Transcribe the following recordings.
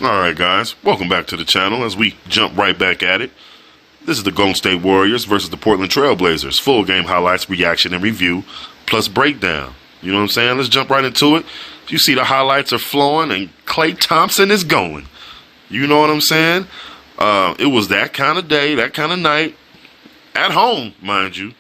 Alright guys, welcome back to the channel as we jump right back at it. This is the Golden State Warriors versus the Portland Trail Blazers. Full game highlights, reaction, and review, plus breakdown. You know what I'm saying? Let's jump right into it. You see the highlights are flowing and Klay Thompson is going. You know what I'm saying? It was that kind of day, that kind of night, at home, mind you,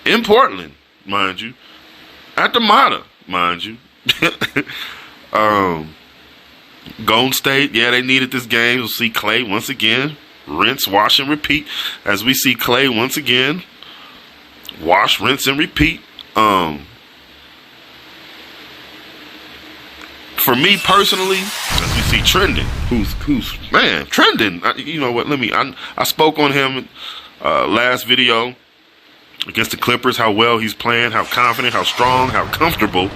in Portland, mind you, at the Mata, mind you. Golden State, yeah, they needed this game. We'll see Klay once again. Rinse, wash, and repeat. As we see Klay once again. Wash, rinse, and repeat. For me personally, as we see Trendon, who's Trendon. You know what? I spoke on him last video against the Clippers. How well he's playing, how confident, how strong, how comfortable.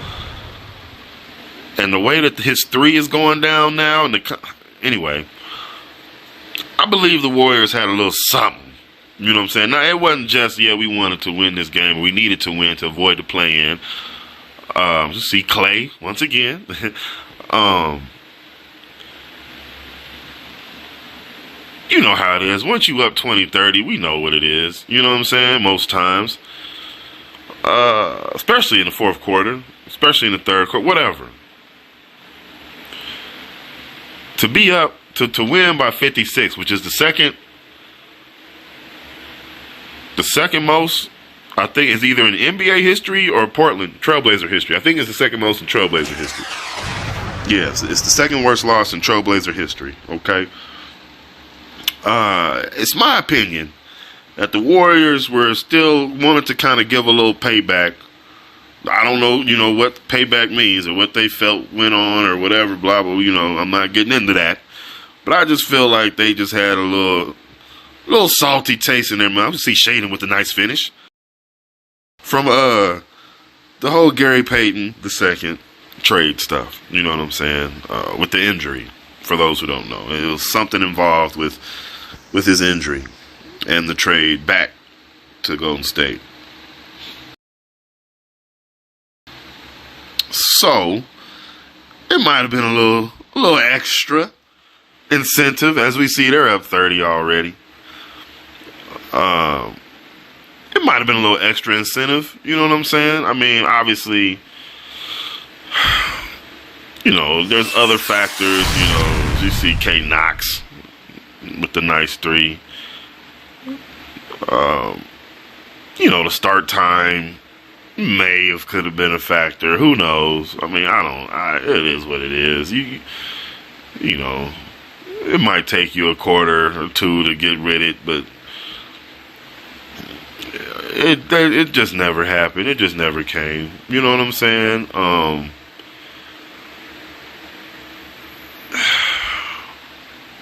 And the way that his three is going down now, anyway, I believe the Warriors had a little something. You know what I'm saying? Now, it wasn't just, yeah, we wanted to win this game. We needed to win to avoid the play-in. See Klay once again. You know how it is. Once you up 20-30, we know what it is. You know what I'm saying? Most times. Especially in the fourth quarter. Especially in the third quarter. Whatever. To be up, to win by 56, which is the second most, I think, is either in NBA history or Portland Trailblazer history. I think it's the second most in Trailblazer history. Yes, it's the second worst loss in Trailblazer history, okay? It's my opinion that the Warriors were still wanted to kind of give a little payback. I don't know, what payback means or what they felt went on or whatever, blah, blah, I'm not getting into that. But I just feel like they just had a little salty taste in their mouth. You see Shaden with a nice finish. From the whole Gary Payton II trade stuff, you know what I'm saying, with the injury, for those who don't know. It was something involved with his injury and the trade back to Golden State. So, it might have been a little extra incentive. As we see, they're up 30 already. It might have been a little extra incentive. You know what I'm saying? I mean, obviously, there's other factors. You see K Knox with the nice three. The start time could have been a factor. Who knows? I mean, it is what it is. It might take you a quarter or two to get rid of it, but it just never happened. It just never came. You know what I'm saying?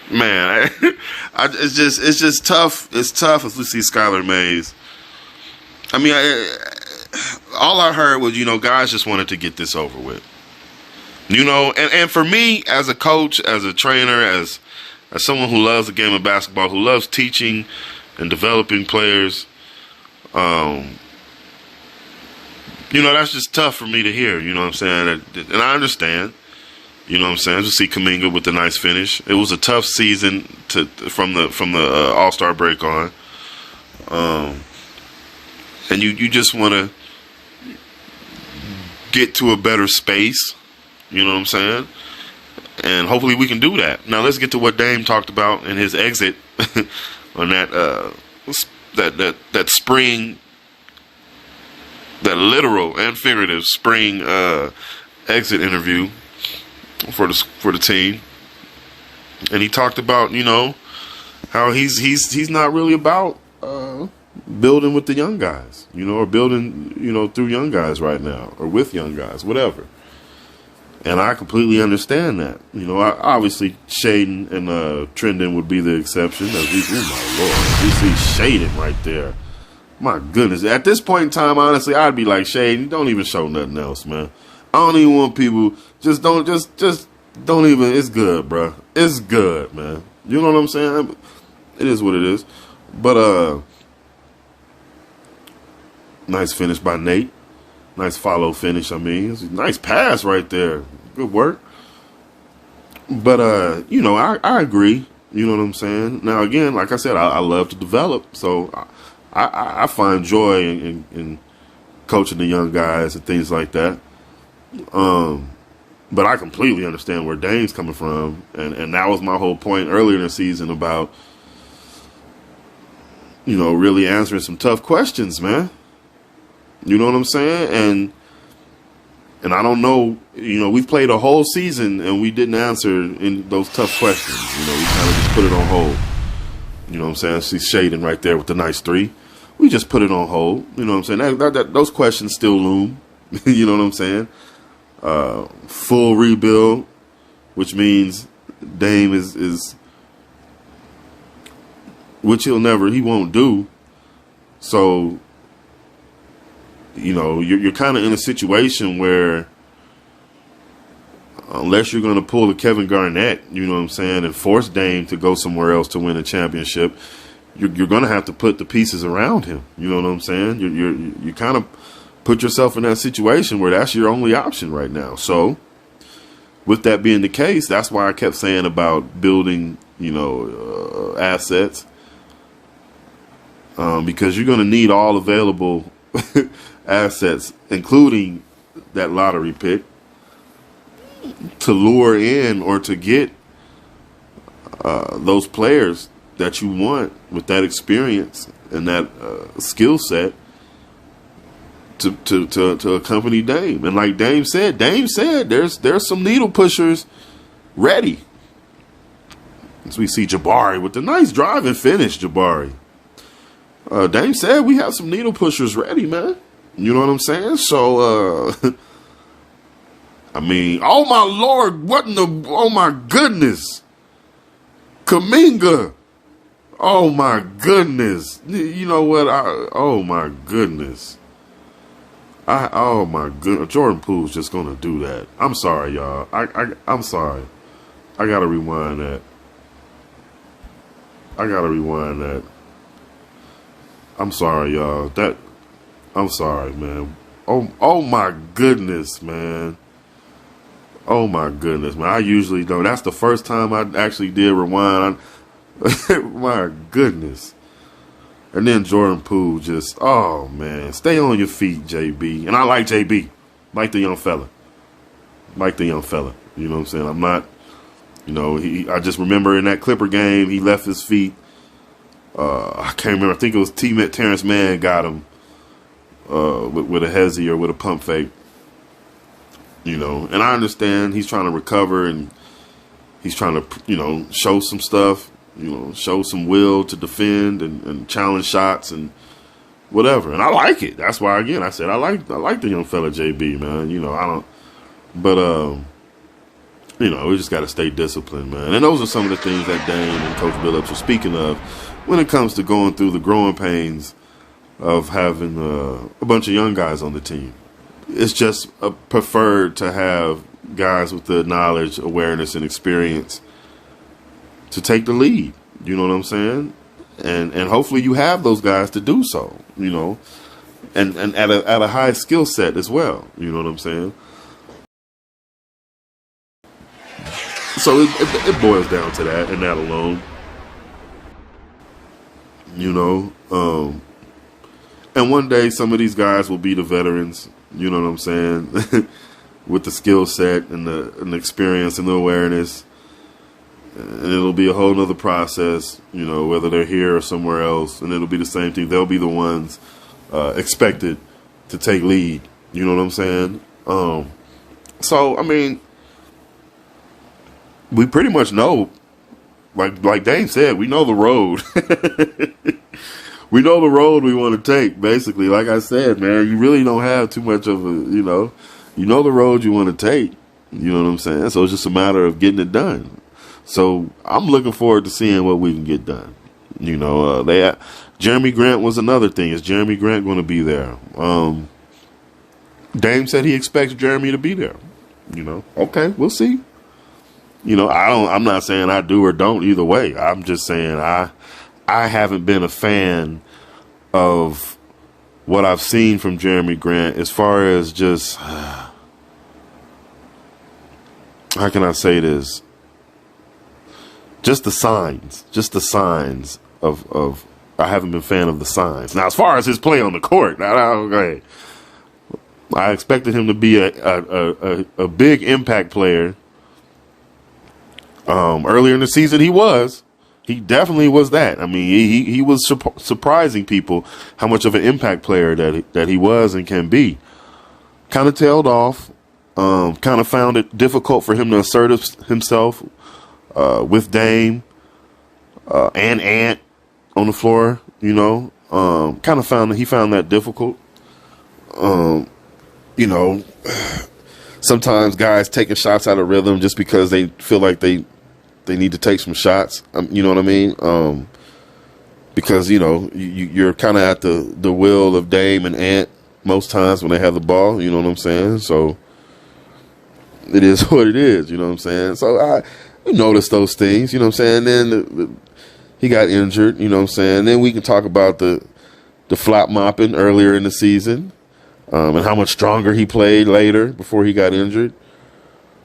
Man, it's just tough. It's tough as we see Skylar Mays. I mean, all I heard was, guys just wanted to get this over with. And for me, as a coach, as a trainer, as someone who loves the game of basketball, who loves teaching and developing players, that's just tough for me to hear, you know what I'm saying? And I understand, you know what I'm saying? To see Kuminga with the nice finish. It was a tough season from the All-Star break on. And you just want to get to a better space, you know what I'm saying? And hopefully we can do that. Now let's get to what Dame talked about in his exit on that spring, that literal and figurative spring exit interview for the team. And he talked about, how he's not really about building with the young guys, or building, through young guys right now, or with young guys, whatever. And I completely understand that. Obviously Shaden and Trendon would be the exception. Oh my Lord, we see Shaden right there. My goodness. At this point in time, honestly, I'd be like, Shaden, don't even show nothing else, man. I don't even want people, just don't even, it's good, bro. It's good, man. You know what I'm saying? It is what it is. But, nice finish by Nate. Nice follow finish, I mean. It's a nice pass right there. Good work. But I agree. You know what I'm saying? Now again, like I said, I love to develop, so I find joy in coaching the young guys and things like that. But I completely understand where Dame's coming from, and that was my whole point earlier in the season about really answering some tough questions, man. You know what I'm saying? And I don't know, we've played a whole season and we didn't answer in those tough questions. We kind of just put it on hold. You know what I'm saying? She's shading right there with the nice 3. We just put it on hold. You know what I'm saying? Those questions still loom. You know what I'm saying? Full rebuild, which means Dame is which he won't do. So, you're kind of in a situation where unless you're going to pull the Kevin Garnett, you know what I'm saying, and force Dame to go somewhere else to win a championship, you're going to have to put the pieces around him. You know what I'm saying? You kind of put yourself in that situation where that's your only option right now. So, with that being the case, that's why I kept saying about building, assets, because you're going to need all available assets, including that lottery pick, to lure in or to get those players that you want with that experience and that skill set to accompany Dame. And like Dame said there's some needle pushers ready. As we see Jabari with the nice drive and finish, Jabari. Dame said we have some needle pushers ready, man. You know what I'm saying? So, I mean, oh my Lord, oh my goodness. Kuminga. Oh my goodness. You know what? Oh my goodness. Oh my goodness. Jordan Poole's just going to do that. I'm sorry, y'all. I'm sorry. I got to rewind that. I'm sorry, y'all. I'm sorry, man. Oh my goodness, man. Oh my goodness, man. I usually don't. That's the first time I actually did rewind. My goodness. And then Jordan Poole just, oh man. Stay on your feet, JB. And I like JB. Like the young fella. You know what I'm saying? I'm not, I just remember in that Clipper game, he left his feet. I can't remember. I think it was Terrence Mann got him with a hezzy or with a pump fake. And I understand he's trying to recover and he's trying to, show some stuff, show some will to defend and challenge shots and whatever. And I like it. That's why, again, I said I like the young fella JB, man. I don't, but we just got to stay disciplined, man. And those are some of the things that Dame and Coach Billups are speaking of when it comes to going through the growing pains of having a bunch of young guys on the team. It's just preferred to have guys with the knowledge, awareness, and experience to take the lead. You know what I'm saying? And hopefully you have those guys to do so. And at a high skill set as well. You know what I'm saying? So it boils down to that and that alone. And one day some of these guys will be the veterans. You know what I'm saying? With the skill set and the experience and the awareness. And it'll be a whole nother process, whether they're here or somewhere else. And it'll be the same thing. They'll be the ones expected to take lead. You know what I'm saying? So, I mean, we pretty much know, like Dame said, we know the road. We know the road we want to take, basically. Like I said, man, you really don't have too much of a, you know the road you want to take. You know what I'm saying? So it's just a matter of getting it done. So I'm looking forward to seeing what we can get done. Jeremy Grant was another thing. Is Jeremy Grant going to be there? Dame said he expects Jeremy to be there. Okay, we'll see. I'm not saying I do or don't either way. I'm just saying I haven't been a fan of what I've seen from Jeremy Grant as far as just, how can I say this? Just the signs. Just the signs of I haven't been a fan of the signs. Now, as far as his play on the court, I expected him to be a big impact player. Earlier in the season, he was. He definitely was that. I mean, he was surprising people how much of an impact player that he was and can be. Kind of tailed off. Kind of found it difficult for him to assert himself with Dame and Ant on the floor. You know, kind of found that difficult. You know, sometimes guys taking shots out of rhythm just because they feel like they need to take some shots. You know what I mean? Because, you know, you're kind of at the will of Dame and Ant most times when they have the ball. You know what I'm saying? So it is what it is. You know what I'm saying? So I noticed those things. You know what I'm saying? Then he got injured. You know what I'm saying? Then we can talk about the flop mopping earlier in the season and how much stronger he played later before he got injured.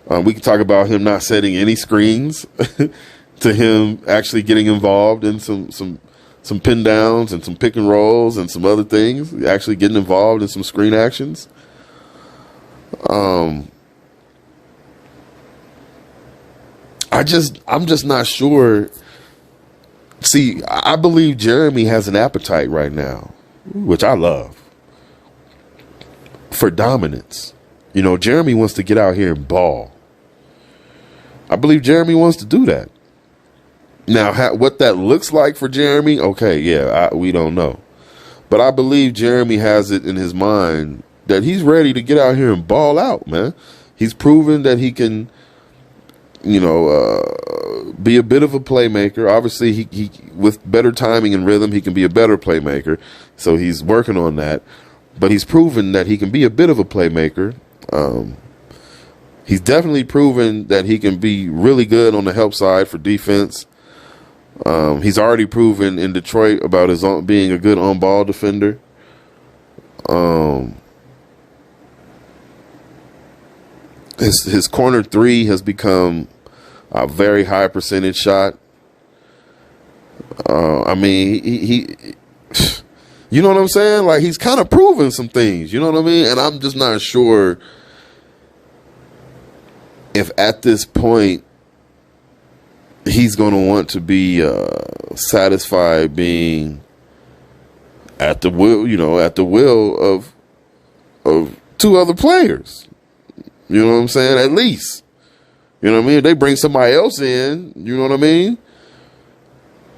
We can talk about him not setting any screens to him actually getting involved in some pin downs and some pick and rolls and some other things, actually getting involved in some screen actions. I'm just not sure. See, I believe Jeremy has an appetite right now, which I love, for dominance. You know, Jeremy wants to get out here and ball. I believe Jeremy wants to do that. Now, what that looks like for Jeremy, okay, yeah, we don't know. But I believe Jeremy has it in his mind that he's ready to get out here and ball out, man. He's proven that he can, you know, be a bit of a playmaker. Obviously, he with better timing and rhythm, he can be a better playmaker. So he's working on that. But he's proven that he can be a bit of a playmaker. He's definitely proven that he can be really good on the help side for defense. He's already proven in Detroit about his being a good on-ball defender. His corner three has become a very high percentage shot. I mean, he you know what I'm saying? Like, he's kind of proven some things. You know what I mean? And I'm just not sure if at this point he's going to want to be satisfied being at the will, you know, at the will of two other players. You know what I'm saying? At least. You know what I mean? If they bring somebody else in, you know what I mean?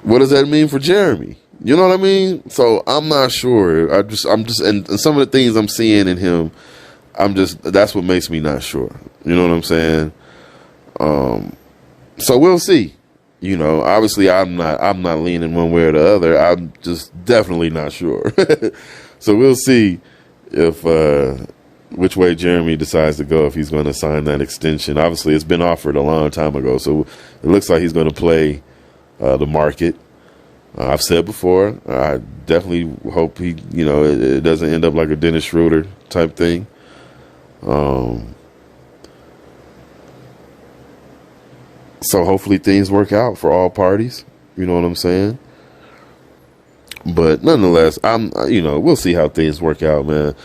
What does that mean for Jeremy? You know what I mean? So I'm not sure. I'm just, and some of the things I'm seeing in him, that's what makes me not sure. You know what I'm saying? So we'll see. You know, obviously I'm not leaning one way or the other. I'm just definitely not sure. So we'll see if which way Jeremy decides to go, if he's going to sign that extension. Obviously it's been offered a long time ago, so it looks like he's going to play the market. I've said before, I definitely hope he, you know, it doesn't end up like a Dennis Schroeder type thing. So hopefully things work out for all parties. You know what I'm saying? But nonetheless, we'll see how things work out, man.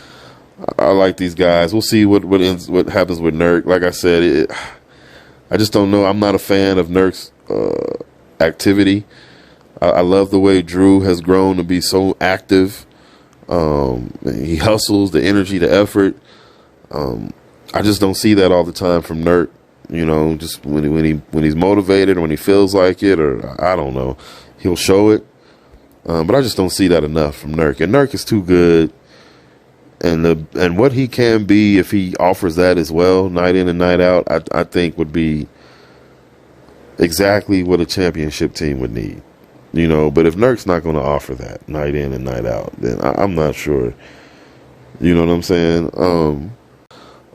I like these guys. We'll see what happens with Nurk. Like I said, I just don't know. I'm not a fan of Nurk's activity. I love the way Drew has grown to be so active. He hustles, the energy, the effort. I just don't see that all the time from Nurk. You know, just when he's motivated or when he feels like it, or I don't know, he'll show it. But I just don't see that enough from Nurk. And Nurk is too good. And what he can be if he offers that as well, night in and night out, I think would be exactly what a championship team would need. You know, but if Nurk's not going to offer that night in and night out, then I'm not sure. You know what I'm saying?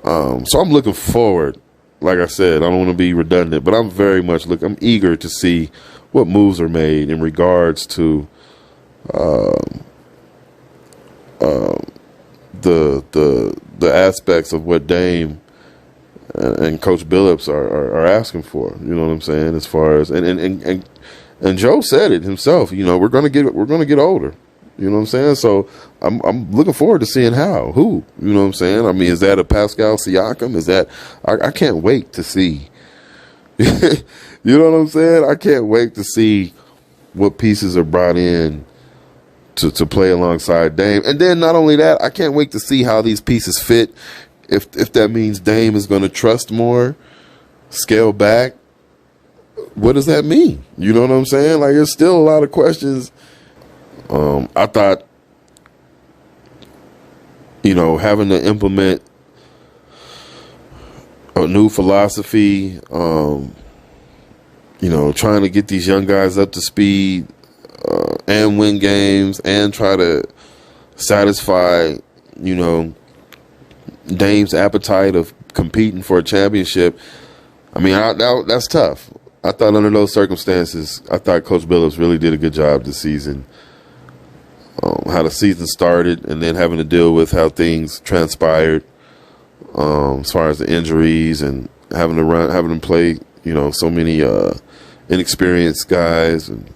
So I'm looking forward. Like I said, I don't want to be redundant, but I'm very much I'm eager to see what moves are made in regards to the aspects of what Dame and Coach Billups are asking for. You know what I'm saying? As far as and Joe said it himself. You know, we're gonna get older. You know what I'm saying? So I'm looking forward to seeing who. You know what I'm saying? I mean, is that a Pascal Siakam? Is that I can't wait to see. You know what I'm saying? I can't wait to see what pieces are brought in to play alongside Dame. And then not only that, I can't wait to see how these pieces fit. If that means Dame is going to trust more, scale back, what does that mean? You know what I'm saying? Like, there's still a lot of questions. I thought, you know, having to implement a new philosophy, you know, trying to get these young guys up to speed and win games and try to satisfy, you know, Dame's appetite of competing for a championship. I mean, that's tough. I thought under those circumstances, I thought Coach Billups really did a good job this season. How the season started and then having to deal with how things transpired as far as the injuries and having to play, you know, so many inexperienced guys. And,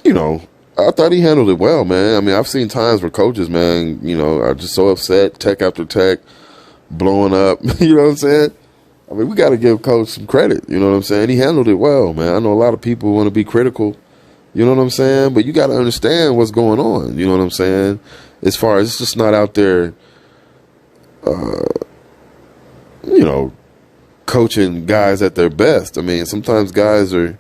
you know, I thought he handled it well, man. I mean, I've seen times where coaches, man, you know, are just so upset, tech after tech, blowing up. You know what I'm saying? I mean, we got to give Coach some credit. You know what I'm saying? He handled it well, man. I know a lot of people want to be critical. You know what I'm saying? But you got to understand what's going on. You know what I'm saying? As far as it's just not out there, you know, coaching guys at their best. I mean, sometimes guys are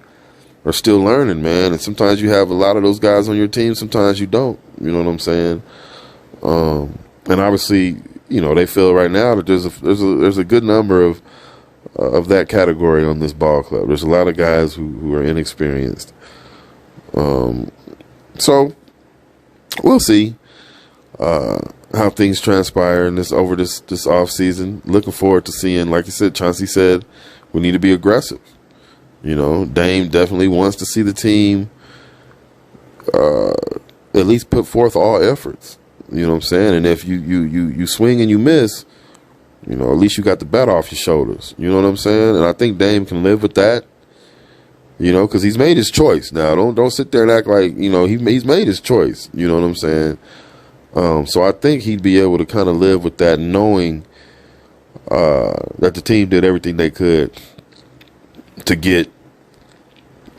still learning, man. And sometimes you have a lot of those guys on your team. Sometimes you don't. You know what I'm saying? And obviously, you know, they feel right now that there's a good number of that category on this ball club. There's a lot of guys who are inexperienced. So we'll see how things transpire in this off season. Looking forward to seeing, like you said, Chauncey said, we need to be aggressive. You know, Dame definitely wants to see the team at least put forth all efforts. You know what I'm saying? And if you swing and you miss, you know, at least you got the bat off your shoulders. You know what I'm saying? And I think Dame can live with that. You know, because he's made his choice. Now, don't sit there and act like, you know, he's made his choice. You know what I'm saying? So I think he'd be able to kind of live with that, knowing that the team did everything they could to get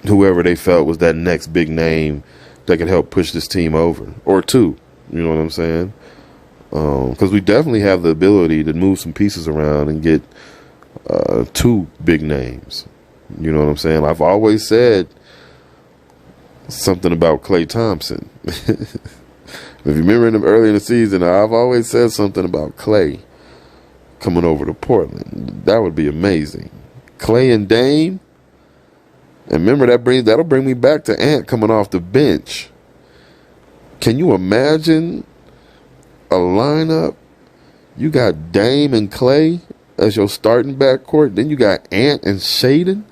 whoever they felt was that next big name that could help push this team over, or two. You know what I'm saying? Because we definitely have the ability to move some pieces around and get two big names. You know what I'm saying? I've always said something about Klay Thompson. If you remember him early in the season, I've always said something about Klay coming over to Portland. That would be amazing. Klay and Dame. And remember, that'll bring me back to Ant coming off the bench. Can you imagine a lineup? You got Dame and Klay as your starting backcourt. Then you got Ant and Shaden.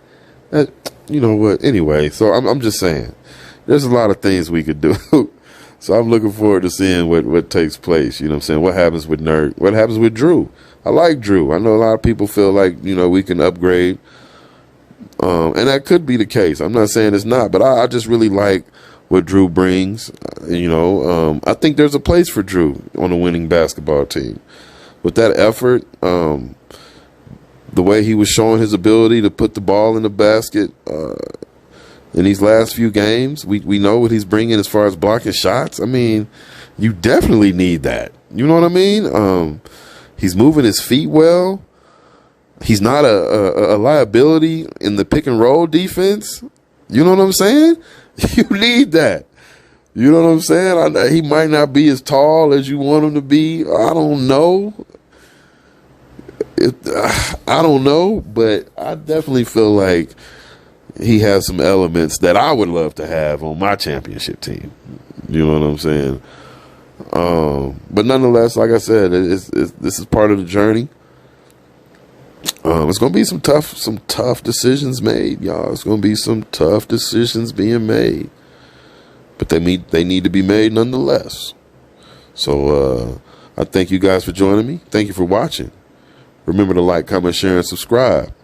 You know what? Anyway, so I'm just saying, there's a lot of things we could do. So I'm looking forward to seeing what takes place. You know what I'm saying? What happens with Nurk? What happens with Drew? I like Drew. I know a lot of people feel like, you know, we can upgrade. And that could be the case. I'm not saying it's not, but I just really like what Drew brings. You know, I think there's a place for Drew on a winning basketball team. With that effort, the way he was showing his ability to put the ball in the basket in these last few games, we know what he's bringing as far as blocking shots. I mean, you definitely need that. You know what I mean? He's moving his feet well. He's not a liability in the pick and roll defense. You know what I'm saying? You need that. You know what I'm saying? He might not be as tall as you want him to be. I don't know. I don't know, but I definitely feel like he has some elements that I would love to have on my championship team. You know what I'm saying? But nonetheless, like I said, this is part of the journey. It's going to be some tough decisions made, y'all. It's going to be some tough decisions being made, but they need to be made nonetheless. So I I thank you guys for joining me. Thank you for watching. Remember to like, comment, share, and subscribe.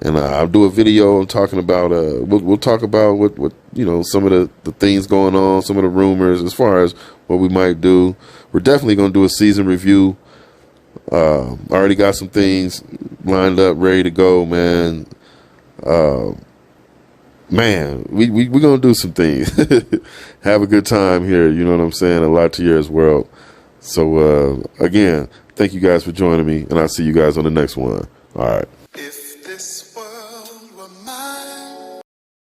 And I'll do a video talking about, we'll talk about what some of the things going on, some of the rumors as far as what we might do. We're definitely going to do a season review. I already got some things lined up, ready to go, man. Man, we're going to do some things. Have a good time here, you know what I'm saying? A lot to yours world. So, again, thank you guys for joining me, and I'll see you guys on the next one. All right. If this